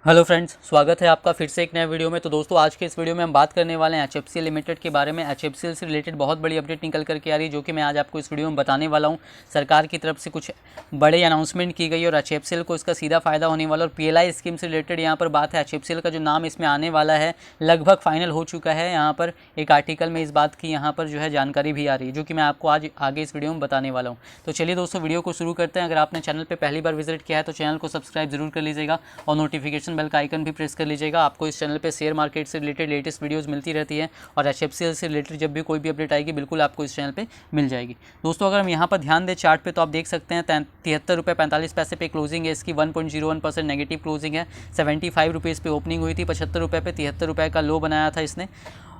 Hello friends, स्वागत है आपका फिर से एक नए वीडियो में। तो दोस्तों, आज के इस वीडियो में हम बात करने वाले हैं HFCL लिमिटेड के बारे में। HFCL से रिलेटेड बहुत बड़ी अपडेट निकल करके आ रही है, जो कि मैं आज आपको इस वीडियो में बताने वाला हूं। सरकार की तरफ से कुछ बड़े अनाउंसमेंट की गई और HFCL को इसका सीधा फायदा होने वाला। और PLI स्कीम से रिलेटेड यहाँ पर बात है। HFCL का जो नाम इसमें आने वाला है लगभग फाइनल हो चुका है। यहाँ पर एक आर्टिकल में इस बात की यहाँ पर जो है जानकारी भी आ रही है, जो कि मैं आपको आज आगे इस वीडियो में बताने वाला हूँ। तो चलिए दोस्तों, वीडियो को शुरू करते हैं। अगर आपने चैनल पर पहली बार विजिट किया है तो चैनल को सब्सक्राइब जरूर कर लीजिएगा और नोटिफिकेशन बेल का आइकन भी प्रेस कर लीजिएगा। आपको इस चैनल पे शेयर मार्केट से रिलेटेड लेटेस्ट वीडियोस मिलती रहती है और HFCL से रिलेटेड जब भी कोई भी अपडेट आएगी बिल्कुल आपको इस चैनल पे मिल जाएगी। दोस्तों, अगर हम यहाँ पर ध्यान दें चार्ट पे तो आप देख सकते हैं 73.45 पे क्लोजिंग है इसकी। 1.01% नेगेटिव क्लोजिंग है। 75 रुपीज़ पे ओपनिंग हुई थी। 75 रुपये पे 73 रुपये का लो बनाया था इसने।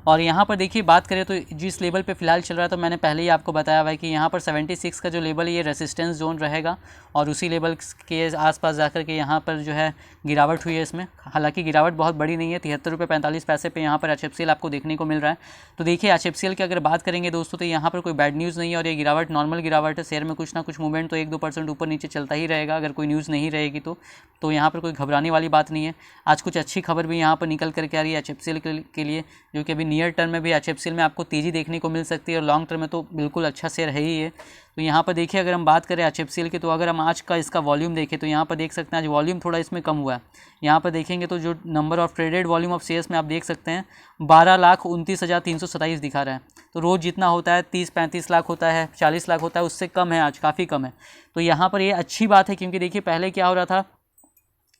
और यहाँ पर देखिए, बात करें तो जिस लेवल पे फिलहाल चल रहा है, तो मैंने पहले ही आपको बताया हुआ है कि यहाँ पर 76 का जो लेवल है ये रेसिस्टेंस जोन रहेगा और उसी लेवल के आसपास जाकर के यहाँ पर जो है गिरावट हुई है इसमें। हालांकि गिरावट बहुत बड़ी नहीं है। 73.45 पे यहाँ पर HFCL आपको देखने को मिल रहा है। तो देखिए, HFCL की अगर बात करेंगे दोस्तों, तो यहाँ पर कोई बैड न्यूज़ नहीं है और ये गिरावट नॉर्मल गिरावट है। शेयर में कुछ ना कुछ मूवमेंट तो 1-2% ऊपर नीचे चलता ही रहेगा अगर कोई न्यूज़ नहीं रहेगी तो यहाँ पर कोई घबराने वाली बात नहीं है। आज कुछ अच्छी खबर भी यहाँ पर निकल करके आ रही है HFCL के लिए, जो कि अभी नियर टर्म में भी HFCL में आपको तेज़ी देखने को मिल सकती है और लॉन्ग टर्म में तो बिल्कुल अच्छा शेयर है ही है। तो यहाँ पर देखिए, अगर हम बात करें HFCL की, तो अगर हम आज का इसका वॉल्यूम देखें तो यहाँ पर देख सकते हैं आज वॉल्यूम थोड़ा इसमें कम हुआ है। यहाँ पर देखेंगे तो जो number of traded volume of shares में आप देख सकते हैं 12,29,327 दिखा रहा है। तो रोज़ जितना होता है 30-35 लाख होता है, 40 लाख होता है, उससे कम है आज, काफ़ी कम है। तो यहाँ पर ये अच्छी बात है, क्योंकि देखिए पहले क्या हो रहा था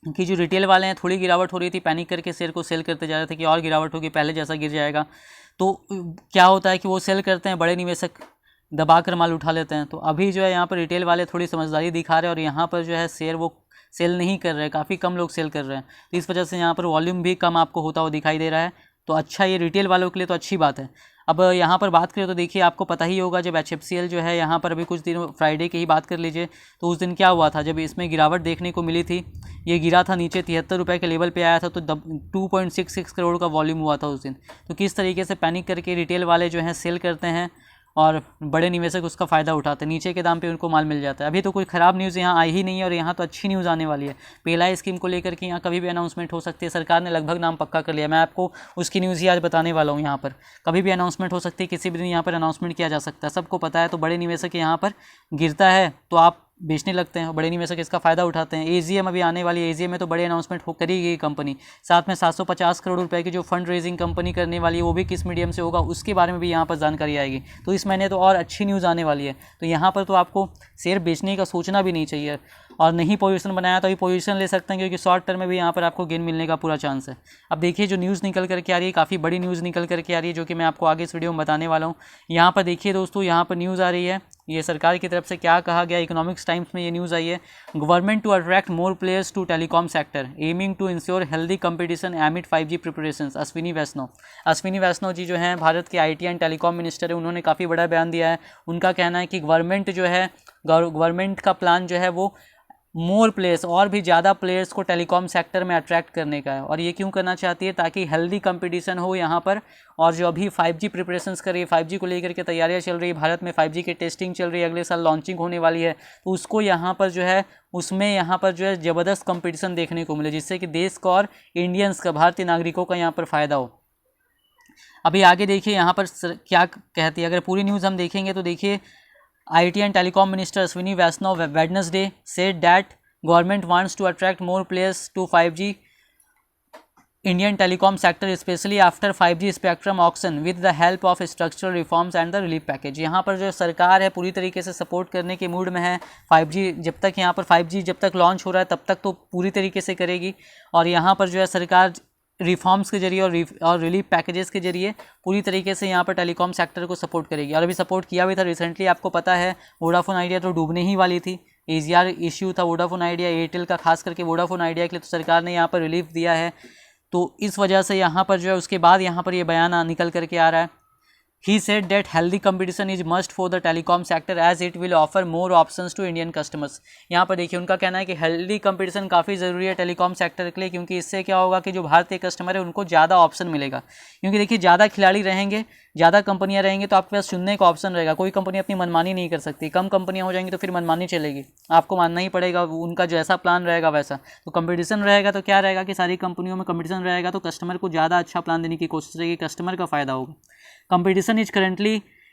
कि जो रिटेल वाले हैं थोड़ी गिरावट हो रही थी, पैनिक करके शेयर को सेल करते जा रहे थे कि और गिरावट होगी, पहले जैसा गिर जाएगा। तो क्या होता है कि वो सेल करते हैं, बड़े निवेशक दबा कर माल उठा लेते हैं। तो अभी जो है यहाँ पर रिटेल वाले थोड़ी समझदारी दिखा रहे हैं और यहाँ पर जो है शेयर वो सेल नहीं कर रहे हैं, काफ़ी कम लोग सेल कर रहे हैं। तो इस वजह से यहाँ पर वॉल्यूम भी कम आपको होता हुआ दिखाई दे रहा है। तो अच्छा, ये रिटेल वालों के लिए तो अच्छी बात है। अब यहाँ पर बात करें तो देखिए, आपको पता ही होगा जब HFCL जो है यहाँ पर अभी कुछ दिन फ्राइडे की ही बात कर लीजिए, तो उस दिन क्या हुआ था जब इसमें गिरावट देखने को मिली थी। ये गिरा था नीचे 73 रुपये के लेवल पे आया था, तो 2.66 करोड़ का वॉल्यूम हुआ था उस दिन। तो किस तरीके से पैनिक करके रिटेल वाले जो हैं सेल करते हैं और बड़े निवेशक उसका फ़ायदा उठाते हैं, नीचे के दाम पे उनको माल मिल जाता है। अभी तो कोई ख़राब न्यूज़ यहाँ आई ही नहीं है और यहाँ तो अच्छी न्यूज़ आने वाली है। PLI स्कीम को लेकर के यहाँ कभी भी अनाउंसमेंट हो सकती है। सरकार ने लगभग नाम पक्का कर लिया। मैं आपको उसकी न्यूज़ ही आज बताने वाला हूँ। यहाँ पर कभी भी अनाउंसमेंट हो सकती है, किसी भी दिन यहाँ पर अनाउंसमेंट किया जा सकता है, सबको पता है। तो बड़े निवेशक यहाँ पर गिरता है तो आप बेचने लगते हैं, बड़े निवेशक इसका फ़ायदा उठाते हैं। AGM अभी आने वाली है, AGM में तो बड़े अनाउंसमेंट हो करी गई कंपनी। साथ में 750 करोड़ रुपए की जो फंड रेजिंग कंपनी करने वाली है, वो भी किस मीडियम से होगा उसके बारे में भी यहाँ पर जानकारी आएगी। तो इस महीने तो और अच्छी न्यूज़ आने वाली है। तो यहाँ पर तो आपको शेयर बेचने का सोचना भी नहीं चाहिए और नहीं पोजीशन बनाया तो अभी पोजीशन ले सकते हैं, क्योंकि शॉर्ट टर्म में भी यहाँ पर आपको गेन मिलने का पूरा चांस है। अब देखिए, जो न्यूज़ निकल करके आ रही है, काफ़ी बड़ी न्यूज़ निकल करके आ रही है, जो कि मैं आपको आगे इस वीडियो में बताने वाला हूँ। यहाँ पर देखिए दोस्तों, यहाँ पर न्यूज़ आ रही है, ये सरकार की तरफ से क्या कहा गया। इकोनॉमिक्स टाइम्स में ये न्यूज़ आई है। Government to attract more players to telecom sector, aiming to ensure healthy competition amid 5G preparations. Ashwini Vaishnaw ji जो हैं भारत के IT एंड टेलीकॉम मिनिस्टर है, उन्होंने काफ़ी बड़ा बयान दिया है। उनका कहना है कि गवर्नमेंट का प्लान जो है वो मोर प्लेयर्स, और भी ज़्यादा प्लेयर्स को टेलीकॉम सेक्टर में अट्रैक्ट करने का है। और ये क्यों करना चाहती है? ताकि हेल्दी कंपटीशन हो यहाँ पर। और जो अभी 5G प्रिपरेशंस कर रही है, 5G को लेकर के तैयारियाँ चल रही है, भारत में 5G की टेस्टिंग चल रही है, अगले साल लॉन्चिंग होने वाली है, तो उसको यहाँ पर जो है उसमें यहाँ पर जो है ज़बरदस्त कंपटीशन देखने को मिले, जिससे कि देश का और इंडियंस का, भारतीय नागरिकों का यहाँ पर फ़ायदा हो। अभी आगे देखिए यहाँ पर क्या कहती है। अगर पूरी न्यूज़ हम देखेंगे तो देखिए, IT and Telecom Minister Ashwini Vaishnaw Wednesday said that government wants to attract more players to 5G Indian telecom sector, especially after 5G spectrum auction, with the help of structural reforms and the relief package। यहाँ पर जो सरकार है पूरी तरीके से support करने के मूड में है। 5G जब तक यहाँ पर 5G जब तक लॉन्च हो रहा है तब तक तो पूरी तरीके से करेगी। और यहाँ पर जो है सरकार रिफॉर्म्स के जरिए और रिलीफ पैकेजेस के जरिए पूरी तरीके से यहाँ पर टेलीकॉम सेक्टर को सपोर्ट करेगी। और अभी सपोर्ट किया भी था रिसेंटली, आपको पता है वोडाफोन आइडिया तो डूबने ही वाली थी। AGR इश्यू था वोडाफोन आइडिया, एयरटेल का, खास करके वोडाफोन आइडिया के लिए, तो सरकार ने यहाँ पर रिलीफ दिया है। तो इस वजह से यहाँ पर जो है उसके बाद यहाँ पर ये बयान निकल करके आ रहा है। He said that healthy competition is must for the telecom sector as it will offer more options to Indian customers। यहाँ पर देखिए, उनका कहना है कि हेल्दी कंपटीशन काफ़ी ज़रूरी है टेलीकॉम सेक्टर के लिए, क्योंकि इससे क्या होगा कि जो भारतीय कस्टमर है उनको ज़्यादा ऑप्शन मिलेगा। क्योंकि देखिए, ज़्यादा खिलाड़ी रहेंगे ज़्यादा कंपनियां रहेंगी तो आपके पास चुनने का ऑप्शन रहेगा, कोई कंपनी अपनी मनमानी नहीं कर सकती। कम कंपनियां हो जाएंगी तो फिर मनमानी चलेगी, आपको मानना ही पड़ेगा, उनका जैसा प्लान रहेगा वैसा। तो कंपटीशन रहेगा तो क्या रहेगा कि सारी कंपनियों में कंपटीशन रहेगा तो कस्टमर को ज़्यादा अच्छा प्लान देने की कोशिश रहेगी, कस्टमर का फ़ायदा होगा। Competition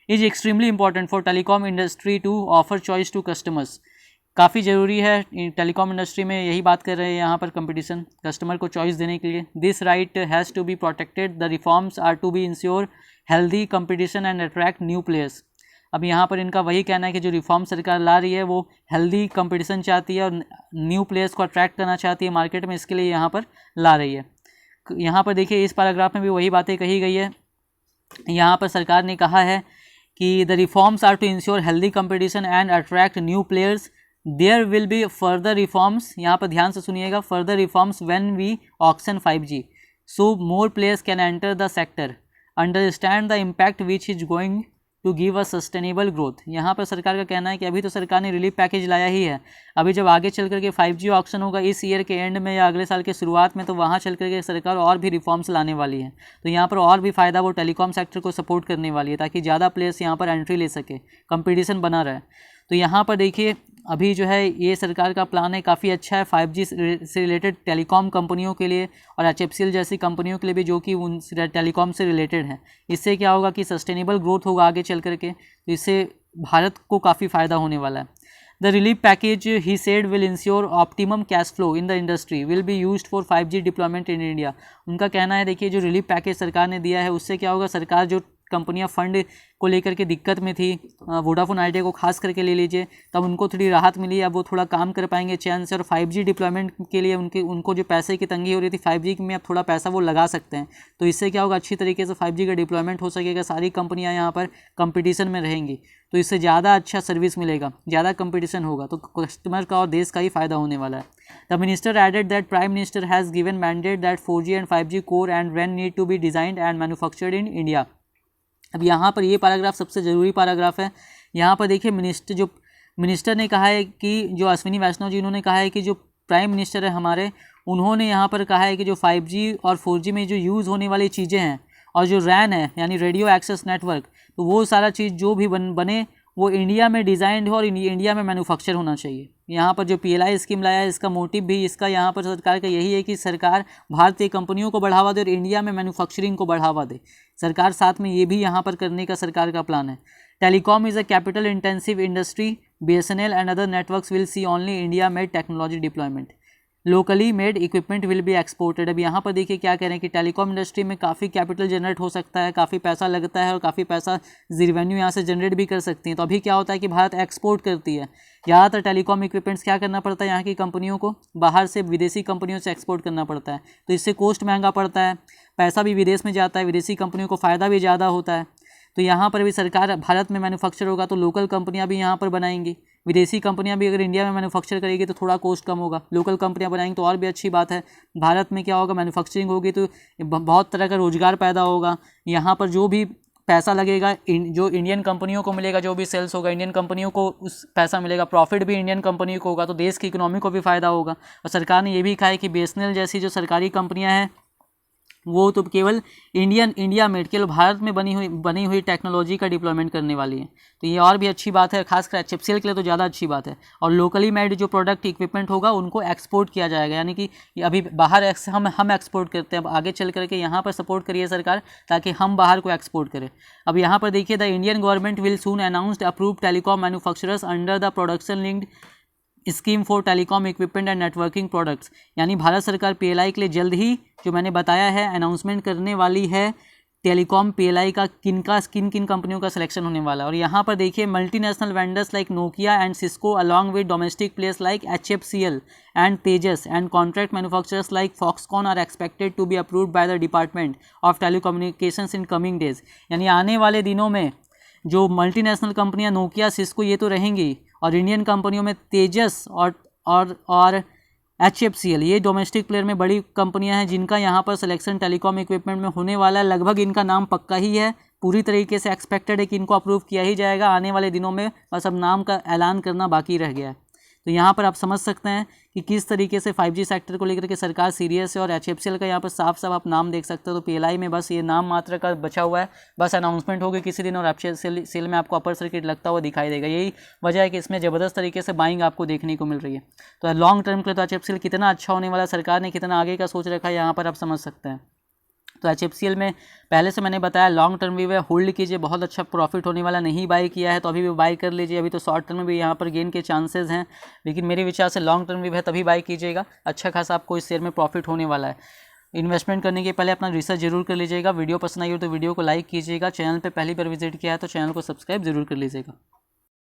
is extremely important for telecom industry to offer choice to customers. काफ़ी ज़रूरी है टेलीकॉम इंडस्ट्री में, यही बात कर रहे हैं यहाँ पर, कंपटीशन कस्टमर को चॉइस देने के लिए। This right has to be protected, the reforms are to be ensure healthy competition and attract new players. अब यहाँ पर इनका वही कहना है कि जो रिफॉर्म सरकार ला रही है वो हेल्दी कंपटीशन चाहती है और न्यू प्लेयर्स को अट्रैक्ट करना चाहती है मार्केट में, इसके लिए यहाँ पर ला रही है। यहाँ पर देखिए इस पैराग्राफ में भी वही बातें कही गई है। यहाँ पर सरकार ने कहा है कि the reforms are to ensure healthy competition and attract new players. There will be further reforms, यहाँ पर ध्यान से सुनिएगा, further reforms when we auction 5G so more players can enter the sector, understand the impact which is going to give a sustainable growth. यहाँ पर सरकार का कहना है कि अभी तो सरकार ने रिलीफ पैकेज लाया ही है, अभी जब आगे चल करके 5G ऑक्शन होगा इस ईयर के एंड में या अगले साल के शुरुआत में, तो वहाँ चल करके सरकार और भी रिफॉर्म्स लाने वाली है। तो यहाँ पर और भी फ़ायदा वो टेलीकॉम सेक्टर को सपोर्ट करने वाली है ताकि ज़्यादा प्लेयर्स यहाँ पर एंट्री ले सके, कंपटीशन बना रहे। तो यहाँ पर देखिए अभी जो है ये सरकार का प्लान है, काफ़ी अच्छा है 5G से रिलेटेड टेलीकॉम कंपनियों के लिए और HFCL जैसी कंपनियों के लिए भी जो कि उन टेलीकॉम से रिलेटेड है। इससे क्या होगा कि सस्टेनेबल ग्रोथ होगा आगे चल करके, तो इससे भारत को काफ़ी फ़ायदा होने वाला है। The relief package he said will ensure optimum cash flow in the industry will be used for 5G deployment in India. उनका कहना है देखिए जो रिलीफ पैकेज सरकार ने दिया है उससे क्या होगा, सरकार जो कंपनियां फंड को लेकर के दिक्कत में थी, वोडाफोन आइडिया को खास करके ले लीजिए, तब उनको थोड़ी राहत मिली, अब वो थोड़ा काम कर पाएंगे चैन से, और 5G डिप्लॉयमेंट के लिए उनको जो पैसे की तंगी हो रही थी 5G में अब थोड़ा पैसा वो लगा सकते हैं। तो इससे क्या होगा, अच्छी तरीके से 5G का डिप्लॉयमेंट हो सकेगा, सारी कंपनियां यहाँ पर कंपटीशन में रहेंगी, तो इससे ज़्यादा अच्छा सर्विस मिलेगा, ज़्यादा कंपटीशन होगा, तो कस्टमर का और देश का ही फायदा होने वाला है। The minister added that prime minister has given mandate that 4G and 5G core and RAN need to be designed and manufactured in India. अब यहाँ पर ये पैराग्राफ सबसे ज़रूरी पैराग्राफ है। यहाँ पर देखिए मिनिस्टर ने कहा है कि जो अश्विनी वैष्णव जी, उन्होंने कहा है कि जो प्राइम मिनिस्टर है हमारे, उन्होंने यहाँ पर कहा है कि जो 5G और 4G में जो यूज़ होने वाली चीज़ें हैं और जो RAN है यानी रेडियो एक्सेस नेटवर्क, तो वो सारा चीज़ जो भी बने वो इंडिया में डिज़ाइंड हो और इंडिया में मैन्युफैक्चर होना चाहिए। यहाँ पर जो PLI स्कीम लाया है इसका मोटिव भी इसका यहाँ पर सरकार का यही है कि सरकार भारतीय कंपनियों को बढ़ावा दे और इंडिया में मैन्युफैक्चरिंग को बढ़ावा दे। सरकार साथ में ये भी यहाँ पर करने का सरकार का प्लान है। Telecom is a capital intensive industry, BSNL and other networks will see only India made technology deployment, locally made equipment will be exported. अब यहाँ पर देखिए क्या कह रहे हैं कि टेलीकॉम इंडस्ट्री में काफ़ी कैपिटल जनरेट हो सकता है, काफ़ी पैसा लगता है और काफ़ी पैसा रेवेन्यू यहाँ से जनरेट भी कर सकती हैं। तो अभी क्या होता है कि भारत एक्सपोर्ट करती है, ज़्यादातर टेलीकॉम इक्विपमेंट्स क्या करना पड़ता है यहाँ की कंपनियों को, बाहर से विदेशी कंपनियों से एक्सपोर्ट करना पड़ता है, तो इससे कॉस्ट महंगा पड़ता है, पैसा भी विदेश में जाता है, विदेशी कंपनियों को फ़ायदा भी ज़्यादा होता है। तो यहाँ पर भी सरकार भारत में मैन्युफैक्चर होगा तो लोकल कंपनियाँ भी यहाँ पर बनाएंगी, विदेशी कंपनियां भी अगर इंडिया में मैन्युफैक्चर करेगी तो थोड़ा कॉस्ट कम होगा, लोकल कंपनियां बनाएंगी तो और भी अच्छी बात है। भारत में क्या होगा, मैन्युफैक्चरिंग होगी तो बहुत तरह का रोजगार पैदा होगा। यहाँ पर जो भी पैसा लगेगा जो इंडियन कंपनियों को मिलेगा, जो भी सेल्स होगा इंडियन कंपनियों को उस पैसा मिलेगा, प्रॉफिट भी इंडियन कंपनी को होगा, तो देश की इकोनॉमी को भी फ़ायदा होगा। और सरकार ने ये भी कहा है कि BSNL जैसी जो सरकारी कंपनियाँ हैं वो तो केवल इंडिया में केवल भारत में बनी हुई टेक्नोलॉजी का डिप्लॉयमेंट करने वाली है। तो ये और भी अच्छी बात है, खासकर HFCL के लिए तो ज़्यादा अच्छी बात है। और लोकली मेड जो प्रोडक्ट इक्विपमेंट होगा उनको एक्सपोर्ट किया जाएगा, यानी कि अभी बाहर हम एक्सपोर्ट करते हैं, अब आगे चल करके यहाँ पर सपोर्ट करिए सरकार ताकि हम बाहर को एक्सपोर्ट करें। अब यहाँ पर देखिए the Indian government will soon announced approve telecom manufacturers under the production linked scheme for telecom equipment and networking products, यानी भारत सरकार PLI के लिए जल्द ही जो मैंने बताया है अनाउंसमेंट करने वाली है टेलीकॉम PLI का किन कंपनियों का सिलेक्शन होने वाला है। और यहाँ पर देखिए multinational vendors like Nokia and Cisco along with domestic players like HFCL and Tejas and contract manufacturers like Foxconn are expected to be approved by the department of telecommunications in coming days, यानी आने वाले दिनों में जो multinational कंपनियां Nokia Cisco ये तो रहेंगी और इंडियन कंपनियों में तेजस और HFCL ये डोमेस्टिक प्लेयर में बड़ी कंपनियां हैं जिनका यहाँ पर सिलेक्शन टेलीकॉम इक्विपमेंट में होने वाला है। लगभग इनका नाम पक्का ही है, पूरी तरीके से एक्सपेक्टेड है कि इनको अप्रूव किया ही जाएगा आने वाले दिनों में, बस अब नाम का ऐलान करना बाकी रह गया है। तो यहाँ पर आप समझ सकते हैं कि किस तरीके से 5G सेक्टर को लेकर के सरकार सीरियस है। और HFCL का यहाँ पर साफ साफ आप नाम देख सकते हो। तो PLI में बस ये नाम मात्र का बचा हुआ है, बस अनाउंसमेंट होगी किसी दिन और HFCL में आपको अपर सर्किट लगता हुआ दिखाई देगा। यही वजह है कि इसमें ज़बरदस्त तरीके से बाइंग आपको देखने को मिल रही है। तो लॉन्ग टर्म के लिए तो HFCL कितना अच्छा होने वाला है, सरकार ने कितना आगे का सोच रखा है, यहाँ पर आप समझ सकते हैं। तो HFCL में पहले से मैंने बताया लॉन्ग टर्म व्यू है, होल्ड कीजिए, बहुत अच्छा प्रॉफिट होने वाला। नहीं बाई किया है तो अभी भी बाई कर लीजिए, अभी तो शॉर्ट टर्म में भी यहाँ पर गेन के चांसेस हैं, लेकिन मेरे विचार से लॉन्ग टर्म व्यू है तभी बाई कीजिएगा। अच्छा खासा आपको इस शेयर में प्रॉफिट होने वाला है। इन्वेस्टमेंट करने के पहले अपना रिसर्च जरूर कर लीजिएगा। वीडियो पसंद आई हो तो वीडियो को लाइक कीजिएगा। चैनल पर पहली बार विजिट किया है तो चैनल को सब्सक्राइब जरूर कर लीजिएगा।